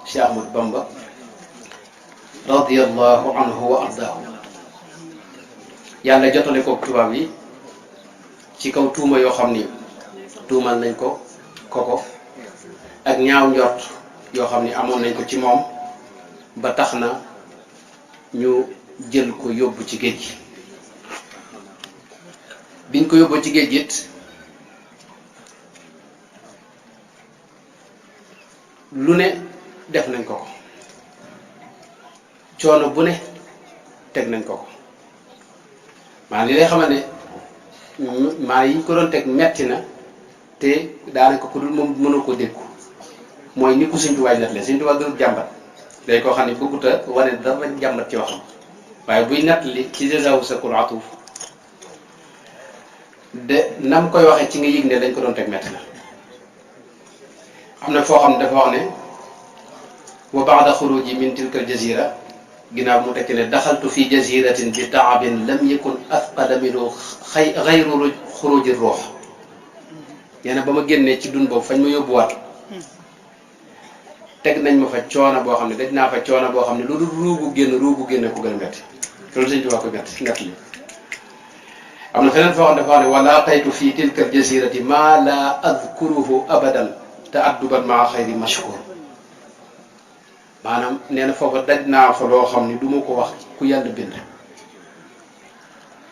Cheikh Ahmadou Bamba radiyallahu anhu wa ardaahu yàlla jotale ko tubaab yi ci kaw tuuma yoo xam ni tuumal nañ ko koko ak ñaaw njort yoo xam ni amoon nañ ko ci moom ba tax na ñu jël ko yóbbu ci géej gi biñ ko yóbbu ci géej gi it lu ne def nañ ko ko coono bu ne teg nañ ko ko maanaam li lay xamal ne maa yi ñu ko doon teg metti na te daanaka ku dul moom mënul ko déggu mooy ni ko Sëñ Tuubaa nettali Sëñ Tuubaa gënul jàmbat day koo xam ne bëggut a wane dara jàmbat ci waxam waaye buy nettali ci Jazaawu Sakul Atuuf de nam koy waxee ci nga yëg ne dañ ko doon teg metti na am na foo xam ne dafa wax ne wa ba'da xuruji min tilka al-jazira ginnaaw mu tekki ne daxaltu fi jaziratin bi taabin lam yakun athqala minhu xayru xuruji ruux nee na ba ma génnee ci dun boobu fañ ma yóbbuwaat teg nañ ma fa coono boo xam ne daj naa fa coono boo xam ne lu dul ruugu génn ko gën a métti loolu Sëñ Tuubaa ko métti li am na feneen foo xam ne dafa wax ne wala taytu fi tilka al-jazirati ma la adkuruhu abadan ta'adduban maa xayri mashkur maanaam nee na foofa daj naa fa loo xam ni du ma ko wax ku yàlla bind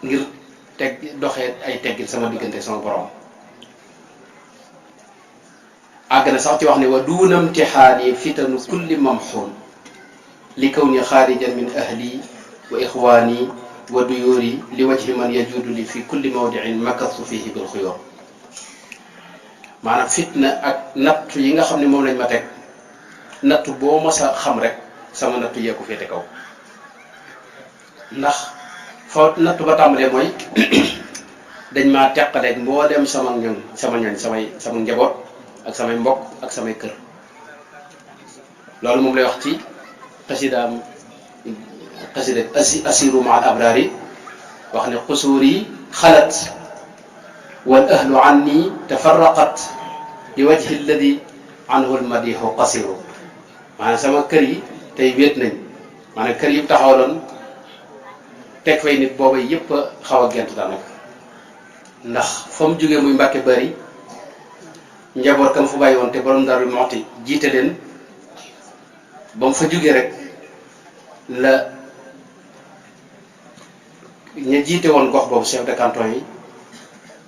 ngir teg doxee ay teggil sama diggante sama borom àgg na sax ci wax ne wa duuna imtixaani fitanu kulli mamxuun li kaw ni xaarijan min ahli wa ixwaani wa duyóori li wajhi man yajuudu li fi kulli mawdiin makastu fihi bil xuyoor maanaam fitna ak nattu yi nga xam ne moom lañ ma teg nattu boo mos a xam rek sama nattu yee ko féete kaw ndax foo nattu ba tàmbalee mooy dañ maa teqaleeg mboolem sama ñoñ sama njaboot ak samay mbokk ak samay kër loolu moom lay wax ci xasida asiru ma al abrari wax ne xusuur yi xalat wal ahlu anni tafarraqat li wajhi alladi anhu almadihu qasiru maanaam sama kër yi tey wéet nañ maanaam kër yi taxawaloon teg fay nit booba yëpp a xaw a gent daanaka ndax fa mu jógee muy Mbàkke Bari njaboot kam fu bàyyi woon te borom Daaru Muxti jiite leen ba mu fa jógee rek la ña jiite woon gox boobu chef de canton yi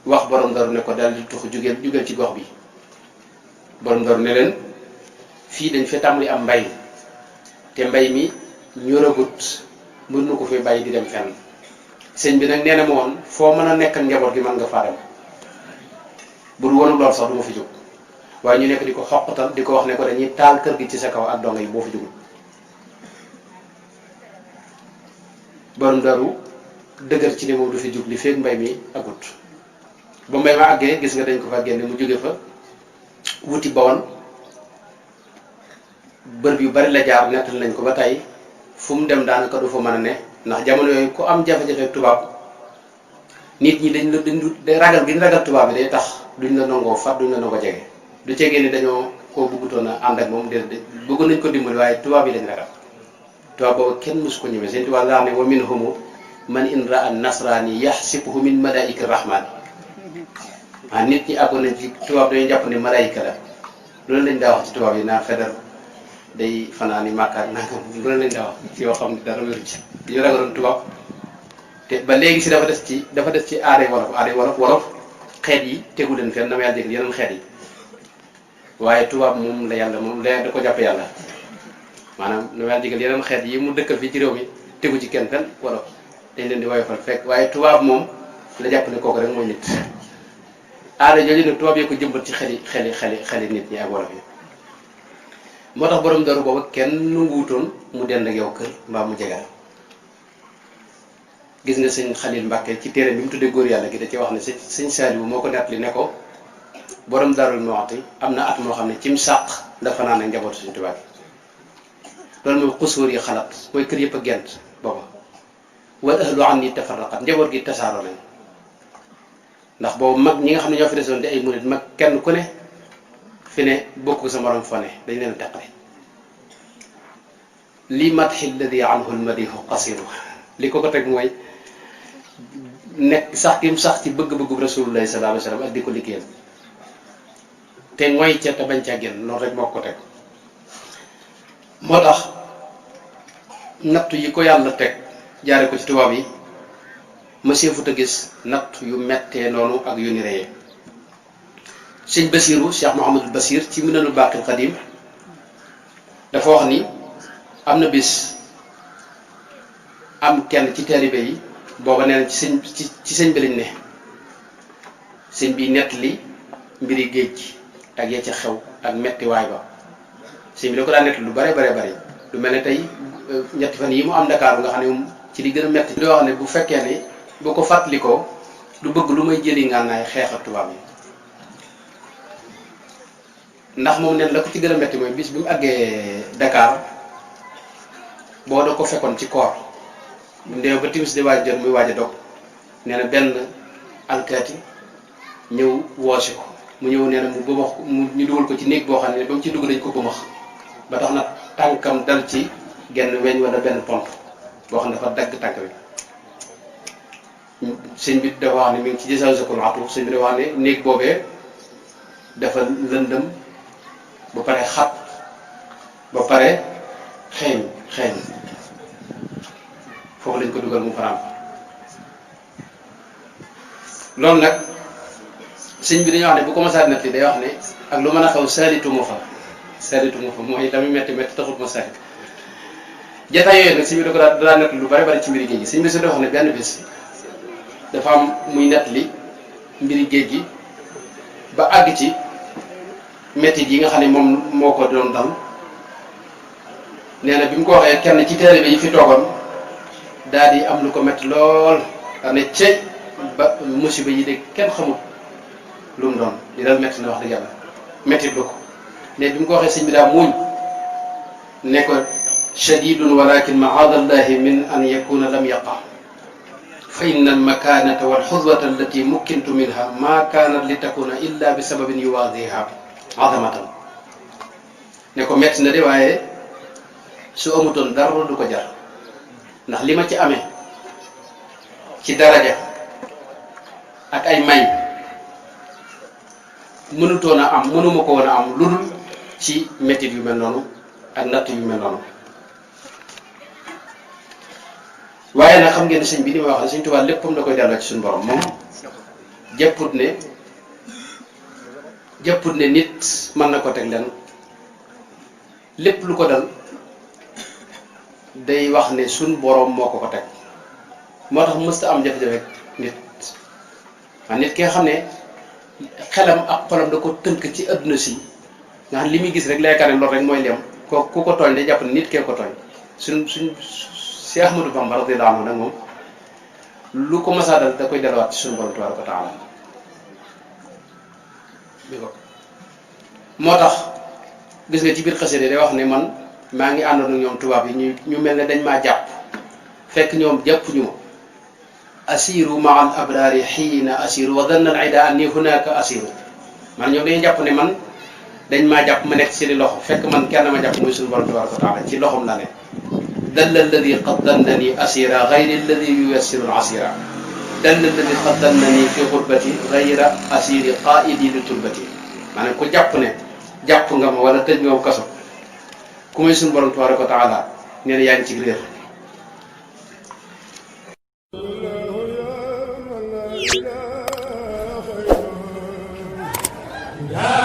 wax borom Daaru ne ko daal di tux jugeel ci gox bi borom Daaru ne leen fii dañ fi tàmbali am mbay te mbay mi ñoragut mën na ko fi bàyyi di dem fenn sëñ bi nag nee na ma woon foo mën a nekk ak njaboot gi mën nga faa dem bu dul woonu lool sax du ma fi jóg waaye ñu nekk di ko xoqatal di ko wax ne ko dañuy taal kër gi ci sa kaw ak donga yi boo fi jógul borom Daaru dëgër ci ne moom du fi jóg li feeg mbay mi agut ba mbay ma àggee gis nga dañ ko fa génne mu jóge fa wuti Bawol bërëb yu bari la jaar nettal nañ ko ba tey fu mu dem daanaka du fa mën a ne ndax jamono yooyu ku am jafe-jafe tubaab nit ñi dañ ragal gi ñu ragal tubaab bi day tax duñ la nangoo fat duñ la nangoo jege du cegee ni dañoo koo bëggutoon a ànd ak moom déedéet bëgg nañ ko dimbali waaye tubaab yi lañ ragal tubaab boobu kenn mësu ko ñëwee seen tubaab daa ne wa minhum man in raa nasraani yaxsibuhu min malaika rahmaani nit ñi àggoon nañ ci tubaab dañuy jàpp ne malaayika la loolu lañ daa wax ci tubaab yi naan feder day fanaani màkkaat nangam loolu lañ daa wax yoo xam ne dara wéru ci ñu ragaloon tubaab te ba léegi si dafa des ci aaday wolof xeet yi tegu leen fenn dama yàlla dégg yeneen xeet yi waaye tubaab moom la yàlla moom la da ko jàpp yàlla maanaam dama yàlla dégg yeneen xeet yi mu dëkkal fii ci réew mi tegu ci kenn fenn wolof dañ leen di woyofal fekk waaye tubaab moom la jàpp ne kooku rek mooy nit aada jooju nag tubaab yi ko jëmbat ci xeli nit ñi ak wolof yi moo tax borom Daaru booba kenn wuutoon mu dend ak yow kër mbaa mu jegal gis nga sëñ Xalil Mbàkke ci téere bi mu tuddee góor yàlla gi da ci wax ne sëñ Saaliwu moo ko nettali ne ko borom Daarul Muxti am na at moo xam ne cim sàq la fanaan ak njabootu suñu tubaab yi loolu mooy xusóor yi xalaat mooy kër yëpp a gent booba wal ahlu anni tafarraqat njaboot gi tasaaroo nañ ndax boobu mag ñi nga xam ne ñoo fi desoon di ay murit mag kenn ku ne fi ne bokk sa morom fa ne dañ leen a teqale li madxi alladi anhu almadihu qasiru li ko teg mooy nekk sax kim sax ci bëgg-bëggu rasulullahi sallallahu alayhi wa sallam ak di ko liggéeyal te mooy ca te bañ caa génn loolu rek moo ko teg. moo tax natt yi ko yàlla teg jaare ko ci tubaab yi ma seefut a gis natt yu mettee noonu ak yu ni reyee. sëñ Basiiru Cheikh Mouhamadul Basir ci Minanul Baaqil Xadim dafa wax ni am na bis am kenn ci taalibe yi booba nee na ci sëñ bi lañ ne sëñ bi nettali mbiri géej gi ak ya ca xew ak mettiwaay ba sëñ bi da ko daan nettali lu bare lu mel ne tey ñetti fan yi mu am Dakar nga xam ne moom ci li gën a metti di wax ne bu fekkee ne bu ko fàttalikoo du bëgg lu may jëli ngànnaay xeex ak tubaab yi ndax moom neen la ko ci gën a metti mooy bis bi mu àggee Dakar boo da ko fekkoon ci koor ndew ba timis di waaj jot muy waaj a dog nee na benn alkaati ñëw woosi ko mu ñëw nee na mu bëmax ñu dugal ko ci néeg boo xam ne ba mu ci dugg dañ ko bëmax ba tax na tànkam dal ci genn weñ wala benn pont boo xam ne dafa dagg tànk bi sëñ bi dafa wax ne mi ngi ci jësawsakul atu sëñ bi dafa wax ne néeg boobee dafa lëndëm ba pare xat ba pare xeeñ foofu lañ ko dugal mu fanaan loolu nag sëñ bi dañoo wax ne bu commencé at netti day wax ne ak lu mën a xaw saalitu ma fa mooy tamit metti taxut ma salit jataay yooyu nag sëñ bi da ko daa nett lu bari ci mbiri géej gi sëñ bi si dafa wax ne benn bis dafa am muy nett li mbiri géej gi ba àgg ci mettit yi nga xam ne moom moo ko doon dal nee na bi mu ko waxee kenn ci taalibe yi fi toogoon daal di am lu ko metti lool da ne cey ba musiba yi de kenn xamut lu mu doon li dal metti na wax dëgg yàlla mettit lu ko ne bi mu ko waxee sëñ bi daa muuñ ne ko shadidun walakin maadallahi min an yakuna lam yaqa fa inna almakanata walxudwata allati mukkintu minha ma kanat li takuna illa bi sababin yuwaadiha azamatan ne ko metti na de waaye su amutoon dara du ko jar ndax li ma ci amee ci daraja ak ay may mënutoon a am mënuma ko woon a am lu dul ci mettit yu mel noonu ak natt yu mel noonu waaye nag xam ngeen ne sëñ bi ni ma wax ne sëñ Tuubaa léppam da koy delloo ci suñu borom moom jàpput ne nit mën na ko teg leen lépp lu ko dal day wax ne suñ borom moo ko teg moo tax mësta am jafe-jafe nit nit ki nga xam ne xelam ak xolam da ko tënk ci adduna si nga xam li muy gis rek leekaar ne loolu rek mooy lem ku ko tooñ day jàpp ne nit kee ko tooñ suñ Cheikh Ahmadou Bamba radiyallahu anhu nag moom lu ko masaa dal da koy delluwaat ci suñu borom tabaaraka wa taala moo tax gis nga ci biir xasida day wax ne man maa ngi àndoon ak ñoom tubaab yi ñu mel ne dañ maa jàpp fekk ñoom jàppuñu ma asiru maa al abraari xiina asiru wa danna al ida anni hunaka asiru man ñoom dañuy jàpp ne man dañ maa jàpp ma nekk seeni loxo fekk man kenn ma jàpp muy suñu borom tabaaraka wa taala ci loxom la ne dalla alladi qad dannani asira gayri alladi yuyassiru al asira dalla alladi qad dannani fi xurbati gayra asiri qaidi li turbati maanaam ku jàpp ne jàpp nga ma wala tëj nga ma kaso ku may suñu borom tabaaraka wa taala nee na yaa ngi ci réer la